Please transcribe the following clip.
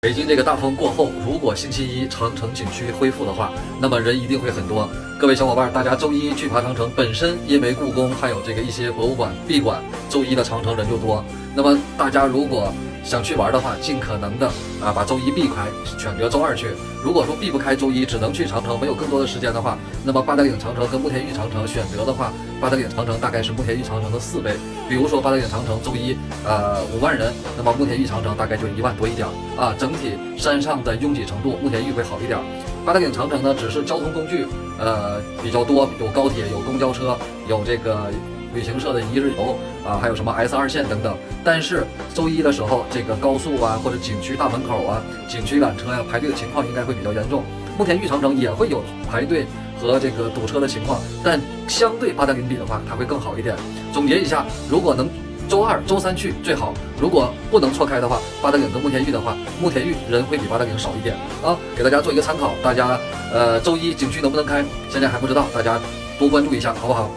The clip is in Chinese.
北京这个大风过后，如果星期一长城景区恢复的话，那么人一定会很多。各位小伙伴，大家周一去爬长城，本身因为故宫还有这个一些博物馆闭馆，周一的长城人就多。那么大家如果想去玩的话，尽可能的把周一避开，选择周二去。如果说避不开周一，只能去长城，没有更多的时间的话，那么八达岭长城跟慕田峪长城选择的话，八达岭长城大概是慕田峪长城的4倍。比如说八达岭长城周一5万人，那么慕田峪长城大概就1万多一点啊。整体山上的拥挤程度，慕田峪会好一点。八达岭长城呢，只是交通工具比较多，有高铁，有公交车，有这个旅行社的1日游还有什么 S2线等等。但是周一的时候，这个高速或者景区大门口景区缆车排队的情况应该会比较严重。慕田峪长城也会有排队和这个堵车的情况，但相对八达岭比的话，它会更好一点。总结一下，如果能周二、周三去最好，如果不能错开的话，八达岭跟慕田峪的话，慕田峪人会比八达岭少一点给大家做一个参考。大家周一景区能不能开，现在还不知道，大家多关注一下，好不好？